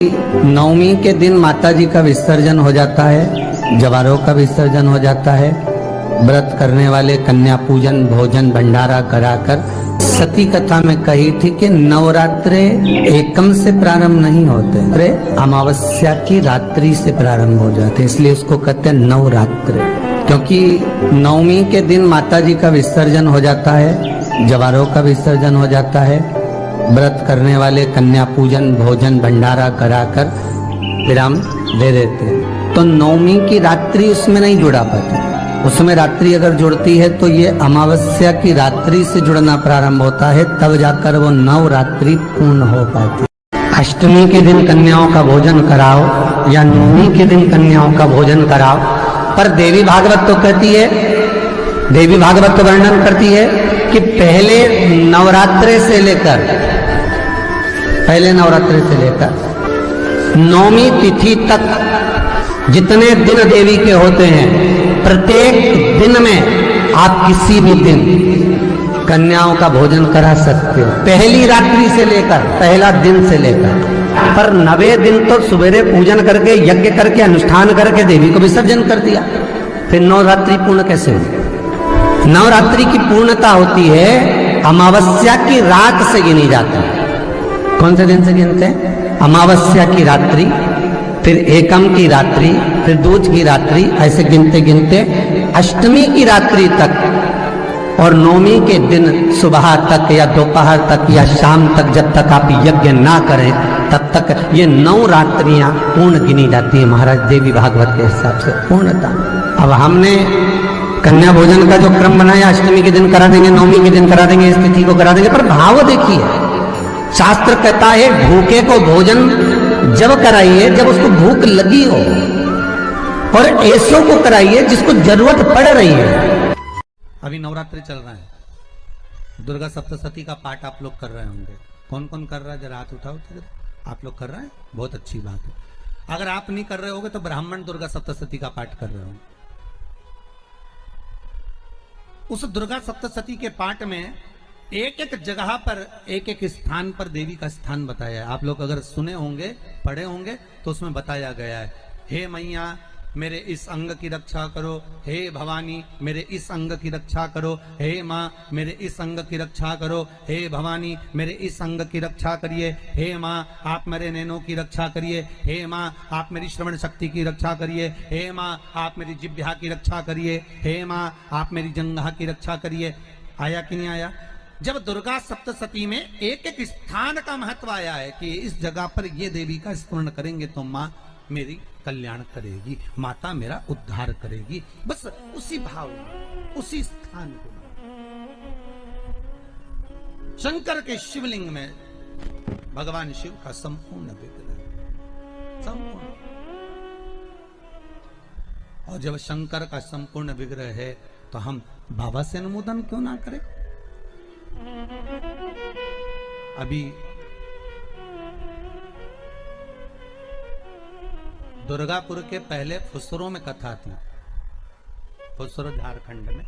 नवमी के दिन माता जी का विसर्जन हो जाता है, जवारों का विसर्जन हो जाता है। व्रत करने वाले कन्या पूजन भोजन भंडारा कराकर, सती कथा में कही थी कि नवरात्रे एकम से प्रारंभ नहीं होते, अमावस्या की रात्रि से प्रारंभ हो जाते, इसलिए उसको कहते हैं नवरात्रे। क्योंकि नवमी के दिन माता जी का विसर्जन हो जाता है, जवारों का विसर्जन हो जाता है। व्रत करने वाले कन्या पूजन भोजन भंडारा कराकर विराम दे देते। तो नवमी की रात्रि उसमें नहीं जुड़ा पाती, उसमें रात्रि अगर जुड़ती है तो ये अमावस्या की रात्रि से जुड़ना प्रारंभ होता है, तब जाकर वो नवरात्रि पूर्ण हो पाती। अष्टमी के दिन कन्याओं का भोजन कराओ या नवमी के दिन कन्याओं का भोजन कराओ, पर देवी भागवत तो कहती है, देवी भागवत तो वर्णन करती है कि पहले नवरात्रे से लेकर नौमी तिथि तक जितने दिन देवी के होते हैं, प्रत्येक दिन में आप किसी भी दिन कन्याओं का भोजन करा सकते हो, पहली रात्रि से लेकर पहला दिन से लेकर। पर 9वें दिन तो सवेरे पूजन करके यज्ञ करके अनुष्ठान करके देवी को विसर्जन कर दिया, फिर नवरात्रि पूर्ण कैसे हुई? नवरात्रि की पूर्णता होती है अमावस्या की रात से गिनी जाती है। कौन से दिन से गिनते हैं? अमावस्या की रात्रि, फिर एकम की रात्रि, फिर दूज की रात्रि, ऐसे गिनते गिनते अष्टमी की रात्रि तक और नौमी के दिन सुबह तक या दोपहर तक या शाम तक, जब तक आप यज्ञ ना करें तब तक ये 9 रात्रियां पूर्ण गिनी जाती है महाराज देवी भागवत के हिसाब से पूर्णता। अब हमने कन्या भोजन का जो क्रम बनाया, अष्टमी के दिन करा देंगे, नौमी के दिन करा देंगे, इस तिथि को करा देंगे, पर भाव देखिए, शास्त्र कहता है भूखे को भोजन जब कराइए जब उसको भूख लगी हो, और ऐसों को कराइए जिसको जरूरत पड़ रही है। अभी नवरात्रि चल रहा है, दुर्गा सप्तशती का पाठ आप लोग कर रहे होंगे। कौन कौन कर रहा है? जरा हाथ उठाओ। आप लोग कर रहे हैं, बहुत अच्छी बात है। अगर आप नहीं कर रहे होगे तो ब्राह्मण दुर्गा सप्तशती का पाठ कर रहे होंगे। उस दुर्गा सप्तशती के पाठ में एक एक जगह पर एक एक स्थान पर देवी का स्थान बताया है। आप लोग अगर सुने होंगे पढ़े होंगे तो उसमें बताया गया है, हे मैया मेरे इस अंग की रक्षा करो, हे भवानी मेरे इस अंग की रक्षा करो, हे माँ मेरे इस अंग की रक्षा करो, हे भवानी मेरे इस अंग की रक्षा करिए, हे माँ आप मेरे नैनों की रक्षा करिए, हे माँ आप मेरी श्रवण शक्ति की रक्षा करिए, हे माँ आप मेरी जिह्वा की रक्षा करिए, हे माँ आप मेरी जंघा की रक्षा करिए। आया कि नहीं आया? जब दुर्गा सप्तशती में एक एक स्थान का महत्व आया है कि इस जगह पर ये देवी का स्मरण करेंगे तो माँ मेरी कल्याण करेगी, माता मेरा उद्धार करेगी, बस उसी भाव में उसी स्थान को। शंकर के शिवलिंग में भगवान शिव का संपूर्ण विग्रह, संपूर्ण। और जब शंकर का संपूर्ण विग्रह है तो हम बाबा से अनुमोदन क्यों ना करें? अभी दुर्गापुर के पहले फुसरो में कथा थी, फुसरो झारखंड में।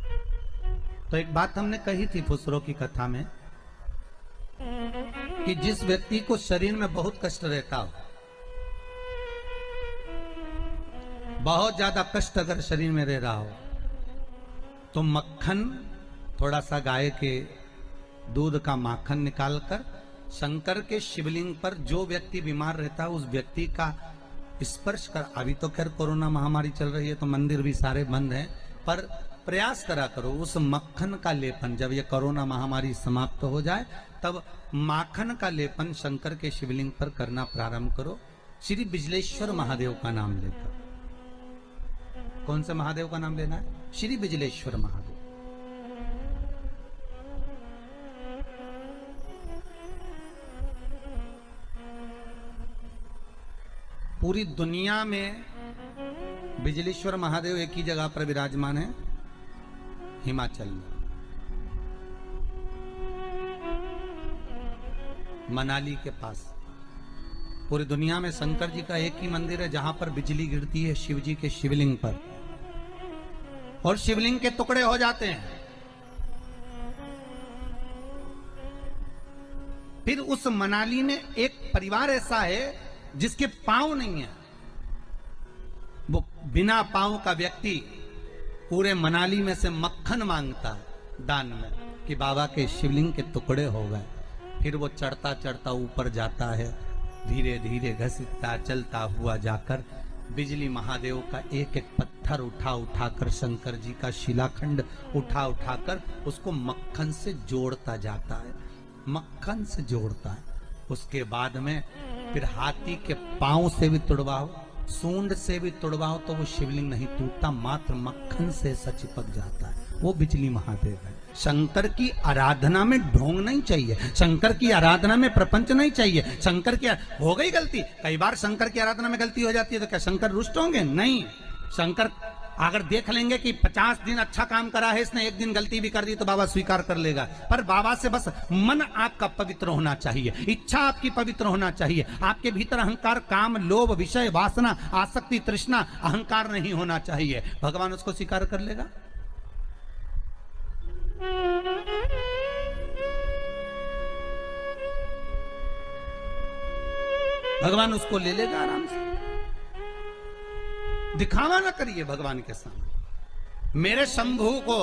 तो एक बात हमने कही थी फुसरो की कथा में कि जिस व्यक्ति को शरीर में बहुत कष्ट रहता हो, बहुत ज्यादा कष्ट अगर शरीर में रह रहा हो, तो मक्खन, थोड़ा सा गाय के दूध का माखन निकालकर शंकर के शिवलिंग पर जो व्यक्ति बीमार रहता है उस व्यक्ति का स्पर्श कर। अभी तो खैर कोरोना महामारी चल रही है तो मंदिर भी सारे बंद हैं, पर प्रयास करा करो उस मक्खन का लेपन। जब ये कोरोना महामारी समाप्त हो जाए तब माखन का लेपन शंकर के शिवलिंग पर करना प्रारंभ करो, श्री बिजलेश्वर महादेव का नाम लेकर। कौन से महादेव का नाम लेना है? श्री बिजलेश्वर महादेव। पूरी दुनिया में बिजलेश्वर महादेव एक ही जगह पर विराजमान है, हिमाचल में, मनाली के पास। पूरी दुनिया में शंकर जी का एक ही मंदिर है जहां पर बिजली गिरती है शिव जी के शिवलिंग पर और शिवलिंग के टुकड़े हो जाते हैं। फिर उस मनाली में एक परिवार ऐसा है जिसके पांव नहीं है, वो बिना पांव का व्यक्ति पूरे मनाली में से मक्खन मांगता है दान में कि बाबा के शिवलिंग के टुकड़े हो गए। फिर वो चढ़ता चढ़ता ऊपर जाता है, धीरे धीरे घसीटता चलता हुआ जाकर बिजली महादेव का एक एक पत्थर उठा उठाकर, शंकर जी का शिलाखंड उठा उठाकर उसको मक्खन से जोड़ता जाता है, मक्खन से जोड़ता है। उसके बाद में फिर हाथी के पांव से भी तुड़वाओ, सूंड से भी तुड़वाओ तो वो शिवलिंग नहीं टूटता, मात्र मक्खन से ऐसा चिपक जाता है। वो बिजली महादेव है। शंकर की आराधना में ढोंग नहीं चाहिए, शंकर की आराधना में प्रपंच नहीं चाहिए। शंकर की हो गई गलती, कई बार शंकर की आराधना में गलती हो जाती है तो क्या शंकर रुष्ट होंगे? नहीं। शंकर अगर देख लेंगे कि 50 दिन अच्छा काम करा है इसने, एक दिन गलती भी कर दी तो बाबा स्वीकार कर लेगा। पर बाबा से बस मन आपका पवित्र होना चाहिए, इच्छा आपकी पवित्र होना चाहिए। आपके भीतर अहंकार, काम, लोभ, विषय, वासना, आसक्ति, तृष्णा, अहंकार नहीं होना चाहिए। भगवान उसको स्वीकार कर लेगा। भगवान उसको ले लेगा आराम से। दिखावा ना करिए भगवान के सामने। मेरे शंभू को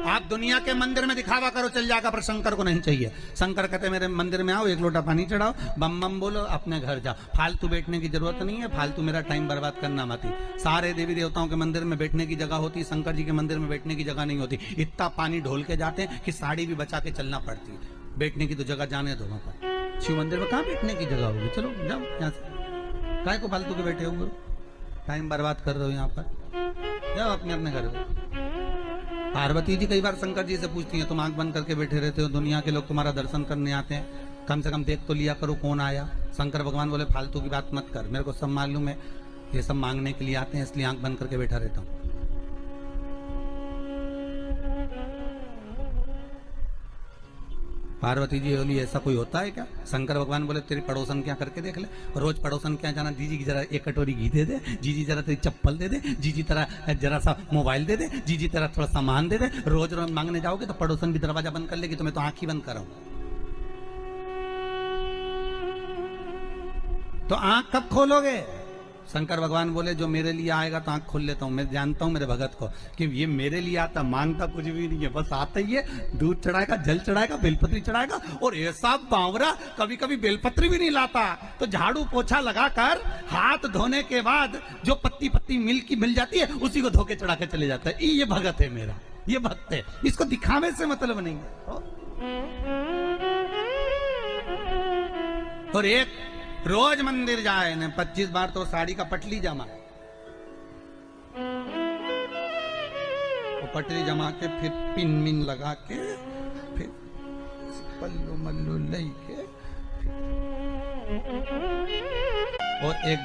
आप दुनिया के मंदिर में दिखावा करो चल जाएगा, पर शंकर को नहीं चाहिए। शंकर कहते मेरे मंदिर में आओ, एक लोटा पानी चढ़ाओ, बम बम बोलो, अपने घर जाओ। फालतू बैठने की जरूरत नहीं है, फालतू मेरा टाइम बर्बाद करना मत। सारे देवी देवताओं के मंदिर में बैठने की जगह होती, शंकर जी के मंदिर में बैठने की जगह नहीं होती। इतना पानी ढोल के जाते हैं कि साड़ी भी बचा के चलना पड़ती है। बैठने की तो जगह जाने दो। पर शिव मंदिर में कहाँ बैठने की जगह होगी? चलो जाओ यहाँ से, काय को फालतू के बैठे हो, टाइम बर्बाद कर रहे हो यहाँ पर, जाओ अपने अपने घर में। पार्वती जी कई बार शंकर जी से पूछती हैं, तुम आंख बंद करके बैठे रहते हो, दुनिया के लोग तुम्हारा दर्शन करने आते हैं, कम से कम देख तो लिया करो कौन आया। शंकर भगवान बोले फालतू की बात मत कर, मेरे को सब मालूम है, ये सब मांगने के लिए आते हैं, इसलिए आंख बंद करके बैठा रहता हूँ। पार्वती जी बोली ऐसा कोई होता है क्या? शंकर भगवान बोले तेरी पड़ोसन क्या करके देख ले, रोज पड़ोसन क्या जाना, जीजी की जरा एक कटोरी घी दे दे, जीजी जरा तेरी चप्पल दे दे, जीजी तेरा जरा सा मोबाइल दे दे, जीजी तेरा थोड़ा सामान दे दे। रोज रोज मांगने जाओगे तो पड़ोसन भी दरवाजा बंद कर लेगी, तो मैं तो आंख ही बंद कर रहा हूं। तो आंख कब खोलोगे? शंकर भगवान बोले जो मेरे लिए आएगा तो आंख खोल लेता हूं। मैं जानता हूं मेरे भगत को कि ये मेरे लिए आता, मांगता कुछ भी नहीं है, बस आता ही है, दूध चढ़ाएगा, जल चढ़ाएगा, बेलपत्री चढ़ाएगा। और ऐसा बावरा कभी कभी बेलपत्री भी नहीं लाता, तो झाड़ू पोछा लगाकर हाथ धोने के बाद जो पत्ती पत्ती मिल जाती है उसी को धो के चढ़ा के चले जाता है। ये भगत है मेरा, ये भक्त है, इसको दिखावे से मतलब नहीं है। और एक रोज मंदिर जाए ने 25 बार तो साड़ी का पटली जमा, वो पटली जमा के फिर पिन मिन लगा के फिर पल्लू मल्लू लई के और एक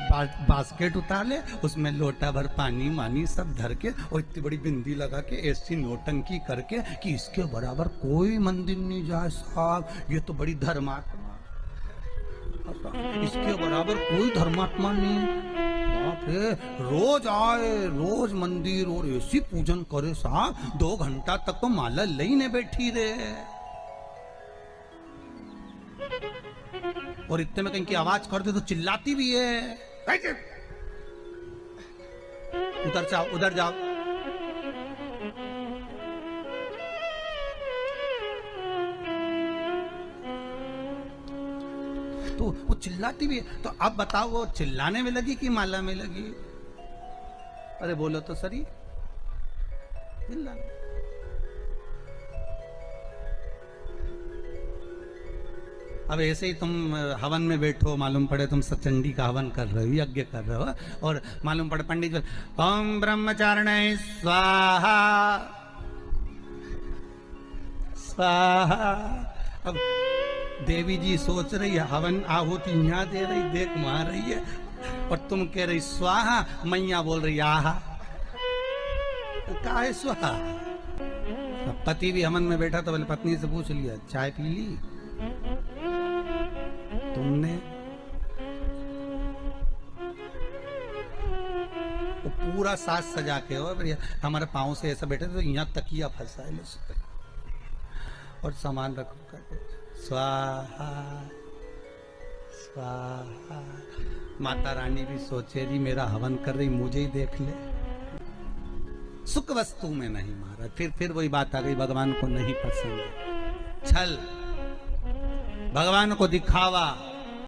बास्केट उतार ले, उसमें लोटा भर पानी मानी सब धर के और इतनी बड़ी बिंदी लगा के ऐसी नोटंकी करके कि इसके बराबर कोई मंदिर नहीं जाए साहब, ये तो बड़ी धर्मात्मा, इसके बराबर कोई धर्मात्मा नहीं। बाप रे, रोज आए, रोज मंदिर और ऐसी पूजन करे साहब, 2 घंटा तक तो माला लईने बैठी रहे। और इतने में कहीं की आवाज कर दे तो चिल्लाती भी है, उधर जाओ, उधर जाओ। तो वो चिल्लाती भी है। तो अब बताओ वो चिल्लाने में लगी कि माला में लगी? अरे बोलो तो सही, चिल्लाने। अब ऐसे ही तुम हवन में बैठो, मालूम पड़े तुम सचंडी का हवन कर रहे हो, यज्ञ कर रहे हो, और मालूम पड़े पंडित जी ओम ब्रह्मचारिणे स्वाहा स्वाहा। अब देवी जी सोच रही है हवन आहुति यहाँ दे रही, देख मार रही है, और तुम कह रही स्वाहा, मैया बोल रही आहा। तो क्या है स्वाहा? पति भी हवन में बैठा तो बोले पत्नी से पूछ लिया चाय पी ली तुमने? तो पूरा साज सजा के हो बढ़िया, हमारे पाँव से ऐसा बैठे तो यहाँ तकिया फंसा है और सामान रखो करके स्वाहा स्वाहा। माता रानी भी सोचे रही मेरा हवन कर रही, मुझे ही देख ले। सुख वस्तु में नहीं मारा। फिर वही बात आ गई, भगवान को नहीं पसंद छल, भगवान को दिखावा,